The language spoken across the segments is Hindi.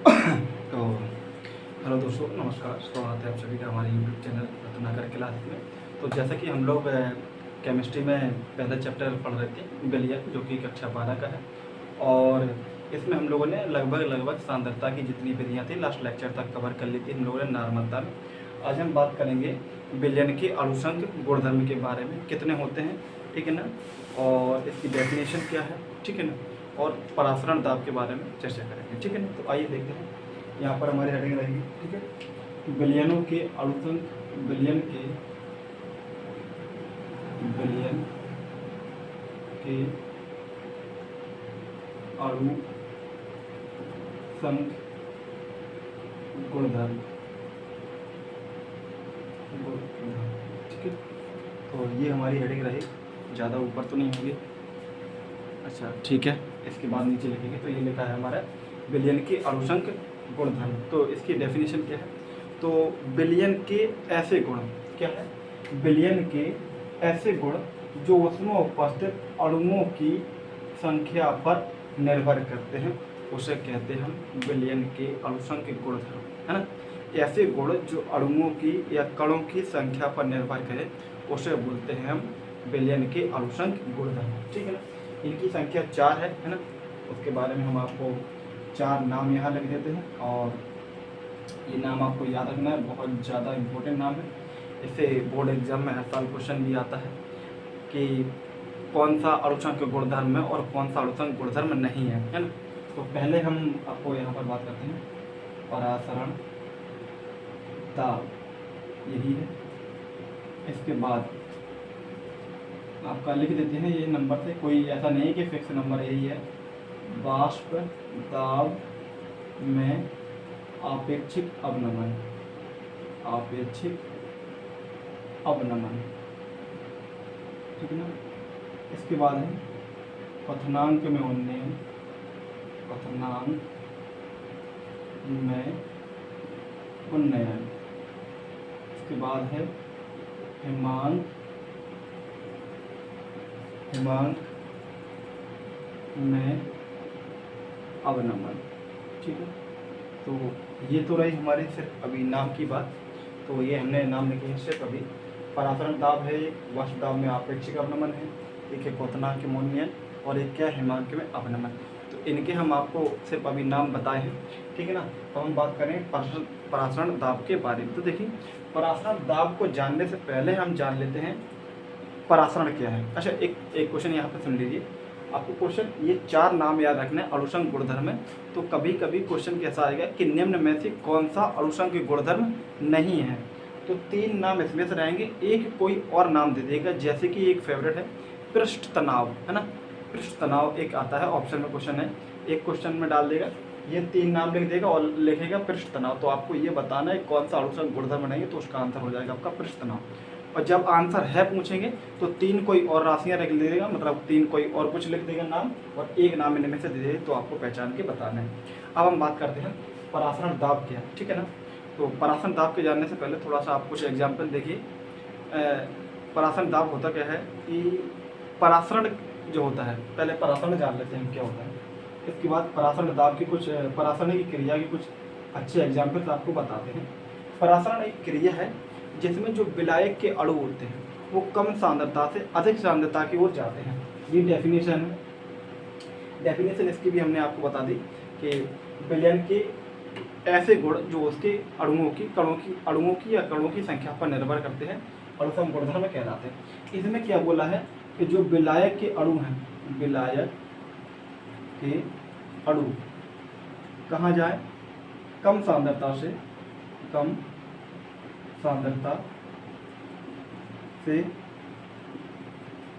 तो हेलो दोस्तों, नमस्कार। स्वागत है आप सभी का हमारे यूट्यूब चैनल रत्नाकर क्लास में। तो जैसा कि हम लोग केमिस्ट्री में पहला चैप्टर पढ़ रहे थे विलयन, जो कि कक्षा 12 का है। और इसमें हम लोगों ने लगभग सांद्रता की जितनी विधियाँ थी लास्ट लेक्चर तक कवर कर ली थी हम लोगों ने नॉर्मलता में। आज हम बात करेंगे विलयन के अणुसंघ गुणधर्म के बारे में, कितने होते हैं, ठीक है ना, और इसकी डेफिनेशन क्या है, ठीक है ना, और परासरण दाब के बारे में चर्चा करेंगे, ठीक है ना। तो आइए देखते हैं, यहाँ पर हमारी हेडिंग रहेगी, ठीक है, विलयनों के अणुसंघ, विलयन के अणुसंघ गुणधर्म, ठीक है। तो ये हमारी हेडिंग रही, ज़्यादा ऊपर तो नहीं होगी, अच्छा ठीक है। इसके बाद नीचे लिखेंगे तो ये लिखा है हमारा विलयन के अणुसंघ गुणधर्म। तो इसकी डेफिनेशन क्या है? तो विलयन के ऐसे गुण, क्या है? विलयन के ऐसे गुण जो उसमें उपस्थित अणुओं की संख्या पर निर्भर करते हैं, उसे कहते हैं हम विलयन के अणुसंघ गुणधर्म, है ना। ऐसे गुण जो अणुओं की या कणों की संख्या पर निर्भर करें, उसे बोलते हैं हम विलयन के अणुसंघ गुणधर्म, ठीक है ना। इनकी संख्या 4 है ना। उसके बारे में हम आपको 4 नाम यहाँ लिख देते हैं, और ये नाम आपको याद रखना है, बहुत ज़्यादा इम्पोर्टेंट नाम है। इससे बोर्ड एग्जाम में हर साल क्वेश्चन भी आता है कि कौन सा अणुसंघ गुणधर्म है और कौन सा अणुसंघ गुणधर्म नहीं है ना। तो पहले हम आपको यहाँ पर बात करते हैं परासरण दाब, यही है। इसके बाद आपका लिख देते हैं ये नंबर से, कोई ऐसा नहीं है कि फिक्स नंबर यही है। वाष्प दाब में आपेक्षिक अवनमन, आपेक्षिक अवनमन, ठीक है ना। इसके बाद है क्वथनांक में उन्नयन, क्वथनांक में उन्नयन। इसके बाद है हिमांक, हिमांक में अवनमन, ठीक है। तो ये तो रही हमारी सिर्फ अभी नाम की बात। तो ये हमने नाम लिखे हैं सिर्फ अभी। परासरण दाब है, वाष्प दाब में आपेक्षिक अवनमन है, एक है क्वथनांक में उन्नयन, और एक क्या है हिमांक में अवनमन। तो इनके हम आपको सिर्फ अभी नाम बताए हैं, ठीक है ना। तो हम बात करें परासरण दाब के बारे में। तो देखिए, परासरण दाब को जानने से पहले हम जान लेते हैं परासरण क्या है। अच्छा, एक क्वेश्चन यहाँ पे सुन लीजिए। आपको क्वेश्चन ये 4 नाम याद रखना है अणुसंघ गुणधर्म में। तो कभी कभी क्वेश्चन कैसा आएगा कि निम्न में से कौन सा अणुसंघ गुणधर्म नहीं है। तो 3 नाम इसमें से रहेंगे, एक कोई और नाम दे देगा, जैसे कि एक फेवरेट है पृष्ठ तनाव, है ना। पृष्ठ तनाव एक आता है, ऑप्शन में क्वेश्चन है, एक क्वेश्चन में डाल देगा, ये 3 नाम लिख देगा और लिखेगा पृष्ठ तनाव। तो आपको ये बताना है कौन सा अणुसंघ गुणधर्म नहीं है, तो उसका आंसर हो जाएगा आपका पृष्ठ तनाव। और जब आंसर है पूछेंगे तो 3 कोई और राशियाँ लिख देगा, मतलब 3 कोई और कुछ लिख देगा नाम, और एक नाम इनमें से दे देगा, तो आपको पहचान के बताना है। अब हम बात करते हैं परासरण दाब क्या है, ठीक है ना। तो परासरण दाब के जानने से पहले थोड़ा सा आप कुछ एग्जाम्पल देखिए। परासरण दाब होता क्या है कि परासरण जो होता है, पहले परासरण जान लेते हैं क्या होता है। इसके बाद परासरण दाब की कुछ, परासरण की क्रिया की कुछ अच्छे एग्जाम्पल्स आपको बताते हैं। परासरण एक क्रिया है जिसमें जो विलायक के अणु होते हैं वो कम सांद्रता से अधिक सांद्रता की ओर जाते हैं। ये डेफिनेशन है। डेफिनेशन इसकी भी हमने आपको बता दी कि विलयन के ऐसे गुण जो उसके अणुओं की या कणों की संख्या पर निर्भर करते हैं, अणुसंघ गुणधर्म कहलाते हैं। इसमें क्या बोला है कि जो विलायक के अणु हैं, विलायक के अणु कहाँ जाए? कम सांद्रता से, कम सांद्रता से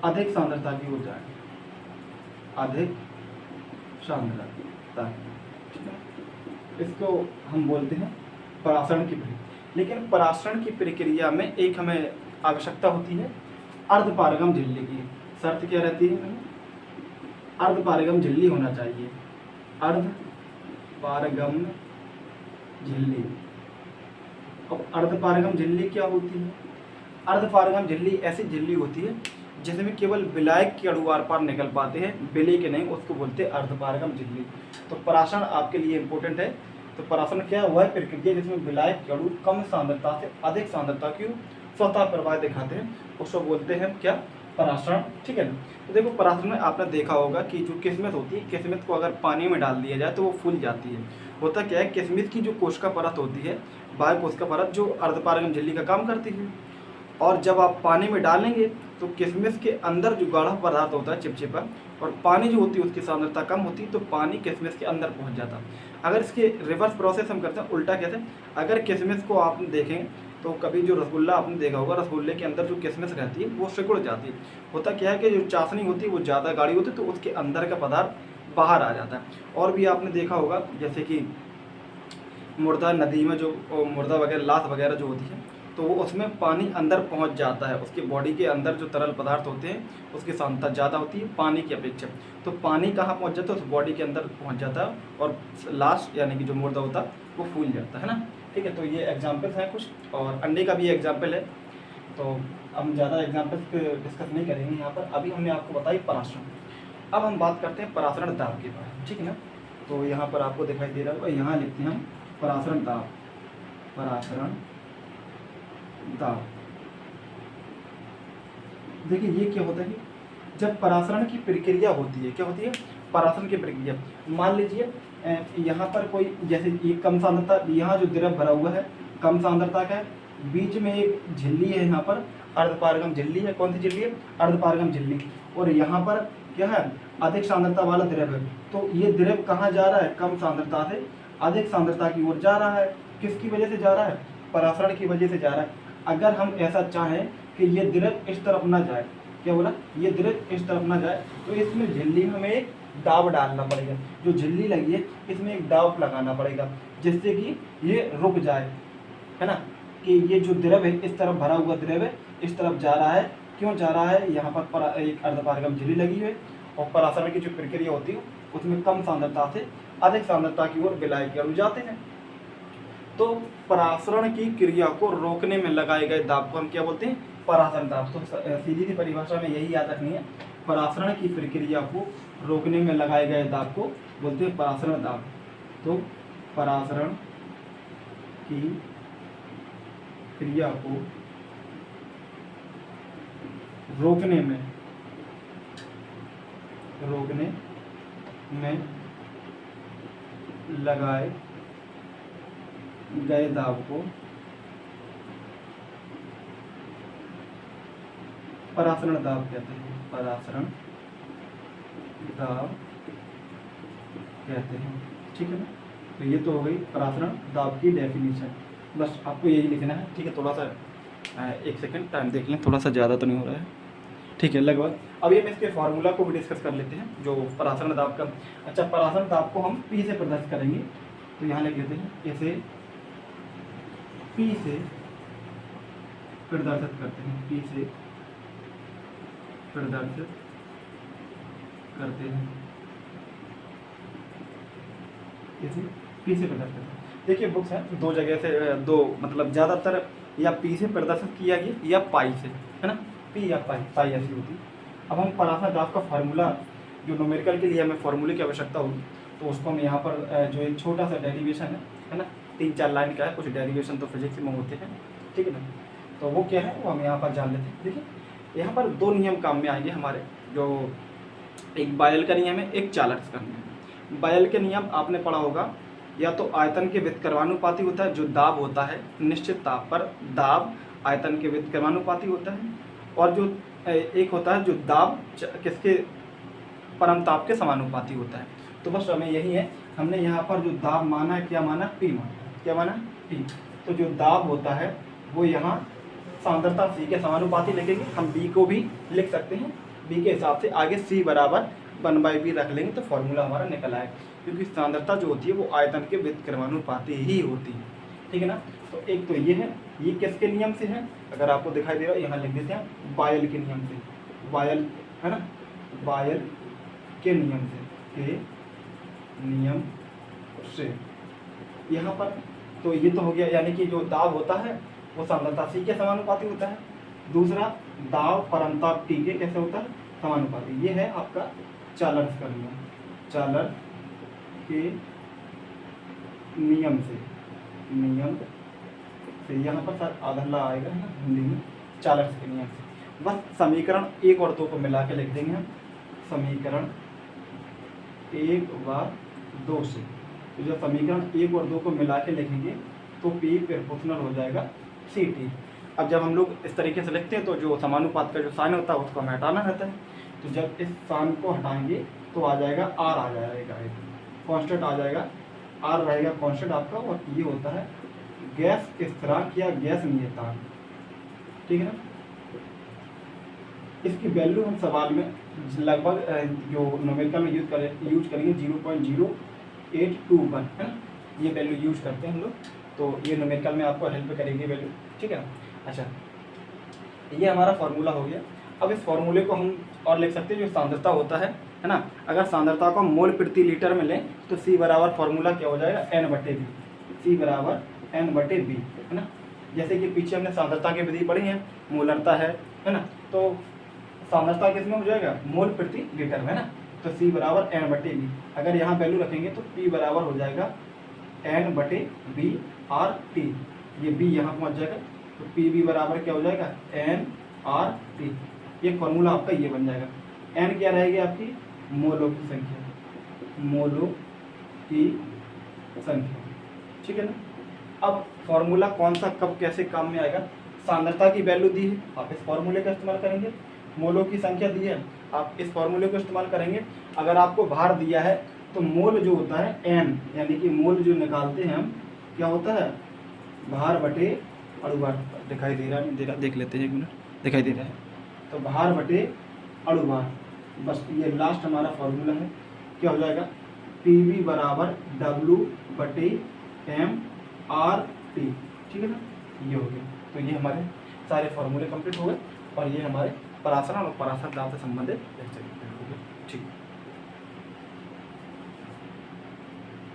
अधिक सांद्रता की ओर जाए, अधिक सांद्रता, ठीक है। इसको हम बोलते हैं परासरण की प्रक्रिया। लेकिन परासरण की प्रक्रिया में एक हमें आवश्यकता होती है अर्धपारगम झिल्ली की। शर्त क्या रहती है? अर्धपारगम झिल्ली होना चाहिए, अर्धपारगम झिल्ली। अब अर्धपारगम झिल्ली क्या होती है? अर्धपारगम झिल्ली ऐसी झिल्ली होती है जिसमें केवल विलायक के अणु आर पार निकल पाते हैं, विलय के नहीं, उसको बोलते हैं अर्धपारगम झिल्ली। तो परासरण आपके लिए इम्पोर्टेंट है तो परासरण क्या है, वह प्रक्रिया जिसमें विलायक के अणु कम सांद्रता से अधिक सांद्रता की स्वतः प्रवाह दिखाते हैं, उसको बोलते हैं क्या, परासरण। ठीक है ना। तो देखो परासरण में आपने देखा होगा कि जो किस्मत होती है, किस्मत को अगर पानी में डाल दिया जाए तो वो फूल जाती है। होता क्या है, किस्मत की जो कोशिका परत होती है, बाह्य कोशिका परत, जो अर्धपारगम झिल्ली का काम करती है, और जब आप पानी में डालेंगे तो किशमिश के अंदर जो गाढ़ा पदार्थ होता है चिपचिपा, और पानी जो होती है उसकी सांद्रता कम होती है, तो पानी किशमिश के अंदर पहुंच जाता है। अगर इसके रिवर्स प्रोसेस हम करते हैं, उल्टा कहते हैं, अगर किशमिश को आप देखें तो कभी जो रसगुल्ला आपने देखा होगा, रसगुल्ले के अंदर जो किशमिश रहती है वो सिकुड़ जाती है। होता क्या है कि जो चाशनी होती है वो ज़्यादा गाढ़ी होती है, तो उसके अंदर का पदार्थ बाहर आ जाता है। और भी आपने देखा होगा जैसे कि मुर्दा नदी में जो मुर्दा वगैरह, लाश वगैरह जो होती है, तो वो उसमें पानी अंदर पहुंच जाता है, उसकी बॉडी के अंदर जो तरल पदार्थ होते हैं उसकी सांद्रता ज़्यादा होती है पानी की अपेक्षा। तो पानी कहाँ पहुंच जाता है, उस बॉडी के अंदर पहुंच जाता है, और लाश यानी कि जो मुर्दा होता है वो फूल जाता है ना। ठीक है, तो ये एग्जाम्पल्स हैं कुछ, और अंडे का भी एग्जाम्पल है। तो हम ज़्यादा एग्जाम्पल्स डिस्कस नहीं करेंगे यहाँ पर, अभी हमने आपको बताई परासरण। अब हम बात करते हैं परासरण दाब के बारे में। ठीक है ना। तो यहाँ पर आपको दिखाई दे रहा होगा, यहाँ लिखते हैं हम परासरण दाब, परासरण दाब। देखिए ये क्या होता है कि जब परासरण की प्रक्रिया होती है, क्या होती है, परासरण की प्रक्रिया, मान लीजिए यहाँ पर कोई, जैसे ये कम सांद्रता, यहाँ जो द्रव भरा हुआ है कम सांद्रता का है, बीच में एक झिल्ली है, यहाँ पर अर्धपारगम झिल्ली है। कौन सी झिल्ली है, अर्धपारगम झिल्ली। और यहाँ पर क्या है, अधिक सांद्रता वाला द्रव है। तो ये द्रव कहाँ जा रहा है, कम सांद्रता से अधिक सांद्रता की ओर जा रहा है। किसकी वजह से जा रहा है, परासरण की वजह से जा रहा है। अगर हम ऐसा चाहें कि ये द्रव इस तरफ ना जाए, क्या बोला, ये द्रव इस तरफ ना जाए, तो इसमें झिल्ली में हमें एक दाब डालना पड़ेगा। जो झिल्ली लगी है इसमें एक दाब लगाना पड़ेगा, जिससे कि ये रुक जाए, है ना, कि ये जो द्रव है इस तरफ भरा हुआ द्रव है, इस तरफ जा रहा है। क्यों जा रहा है, यहाँ पर एक अर्धपारगम झिल्ली लगी है, और परासरण की जो प्रक्रिया होती है उसमें कम सांद्रता से अधिक सांद्रता की ओर विलायक के अणु जाते हैं। तो परासरण की क्रिया को रोकने में लगाए गए दाब को हम क्या बोलते हैं, परासरण दाब। तो सीधी सी परिभाषा में यही याद रखनी है, परासरण की प्रक्रिया को रोकने में लगाए गए दाब को बोलते हैं परासरण दाब। तो परासरण की क्रिया को रोकने में लगाए गए दाब को परासरण दाब कहते हैं, परासरण दाब कहते हैं। ठीक है ना। तो ये तो हो गई परासरण दाब की डेफिनेशन, बस आपको यही लिखना है। ठीक है, थोड़ा सा एक सेकंड टाइम देख लें, थोड़ा सा ज़्यादा तो नहीं हो रहा है। ठीक है, लगभग। अब ये मैं इसके फार्मूला को भी डिस्कस कर लेते हैं, जो परासरण दाब का। अच्छा, परासरण दाब को हम P से प्रदर्शित करेंगे, तो यहाँ लिख देते हैं, इसे P से प्रदर्शित करते हैं, P से प्रदर्शित करते हैं, इसे P से प्रदर्शित करते हैं। देखिए बुक्स हैं दो जगह से, दो मतलब ज़्यादातर या P से प्रदर्शित किया गया या पाई से, है ना, P या पाई ऐसी होती। अब हम परासरण दाब का फार्मूला, जो न्यूमेरिकल के लिए हमें फार्मूले की आवश्यकता होगी, तो उसको हम यहाँ पर जो एक छोटा सा डेरिवेशन है ना, 3-4 लाइन का है, कुछ डेरिवेशन तो फिजिक्स में होते हैं। ठीक है ना। तो वो क्या है वो हम यहाँ पर जान लेते हैं। देखिए यहाँ पर 2 नियम काम में आएंगे हमारे, जो एक बायल का नियम है, एक चार्ल्स का नियम है। बायल के नियम आपने पढ़ा होगा, या तो आयतन के व्युत्क्रमानुपाती होता है, जो दाब होता है निश्चित ताप पर दाब आयतन के व्युत्क्रमानुपाती होता है, और जो एक होता है जो दाब किसके, परम ताप के समानुपाती होता है। तो बस हमें यही है, हमने यहाँ पर जो दाब माना है, क्या माना, P माना, क्या माना, P। तो जो दाब होता है वो यहाँ सांद्रता C के समानुपाती लिखेंगे। हम B को भी लिख सकते हैं, B के हिसाब से आगे C बराबर 1/V रख लेंगे, तो फॉर्मूला हमारा निकल आएगा, क्योंकि सांद्रता जो होती है वो आयतन के व्युत्क्रमानुपाती ही होती है। ठीक है ना। तो एक तो ये है, ये किसके नियम से है, अगर आपको दिखाई दे रहा है यहाँ लिख देते हैं, बायल के नियम से, बायल, है ना, बायल के नियम से, यहाँ पर। तो ये तो हो गया, यानी कि जो दाब होता है वो सांद्रता C के समानुपाती होता है। दूसरा, दाब परमताप T के कैसे होता है, समानुपाती। ये है आपका चार्ल्स का नियम, चार्ल्स के नियम से, नियम से यहाँ पर सर आधा ला आएगा है ना हिंदी में, चालक के नियम से। बस समीकरण 1 और 2 को मिला के लिख देंगे हम, समीकरण 1 व 2 से। तो जब समीकरण 1 और 2 को मिला के लिखेंगे तो P प्रोपोर्शनल हो जाएगा CT। अब जब हम लोग इस तरीके से लिखते हैं तो जो समानुपात का जो साइन होता है उसको हमें हटाना रहता है। तो जब इस साइन को हटाएंगे तो आ जाएगा R आ जाएगा, एक कांस्टेंट आ जाएगा, R रहेगा कांस्टेंट आपका, और ये होता है गैस स्थिरांक या गैस नियतांक, ठीक है ना। इसकी वैल्यू हम सवाल में लगभग जो न्यूमेरिकल में यूज करेंगे 0.0821 है ना, ये वैल्यू यूज करते हैं हम लोग। तो ये न्यूमेरिकल में आपको हेल्प करेगी वैल्यू, ठीक है ना। अच्छा, ये हमारा फार्मूला हो गया। अब इस फार्मूले को हम और लिख सकते हैं, जो सांद्रता होता है ना, अगर सांद्रता को मोल प्रति लीटर में लें तो C बराबर फार्मूला क्या हो जाएगा, N/V, C बराबर N/V है ना। जैसे कि पीछे हमने सांद्रता की विधि पढ़ी है, मोलरता है ना, तो सांद्रता किसमें हो जाएगा, मोल प्रति लीटर में है ना। तो C बराबर N/V, अगर यहाँ वैल्यू रखेंगे तो P बराबर हो जाएगा N/V/RT, ये B यहाँ पहुँच जाएगा, तो PV बराबर क्या हो जाएगा, N/RT। ये फॉर्मूला आपका ये बन जाएगा। N क्या रहेगी आपकी, मोलों की संख्या, मोलों की संख्या, ठीक है ना। अब फॉर्मूला कौन सा कब कैसे काम में आएगा, सांद्रता की वैल्यू दी है, आप इस फॉर्मूले का इस्तेमाल करेंगे। मोलों की संख्या दी है, आप इस फॉर्मूले को इस्तेमाल करेंगे। अगर आपको भार दिया है तो मोल जो होता है M, यानी कि मोल जो निकालते हैं हम, क्या होता है, भार बटे अणुभार। दिखाई दे रहा है, देख लेते हैं एक मिनट, दिखाई दे रहा है। तो भार बटे अणुभार, बस ये लास्ट हमारा फॉर्मूला है। क्या हो जाएगा, PV बराबर W/M/RT, ठीक है ना, ये हो गया। तो ये हमारे सारे फॉर्मूले कंप्लीट हो गए, और ये हमारे परासरण और परासर दाब से संबंधित लेक्चर हो गए, ठीक।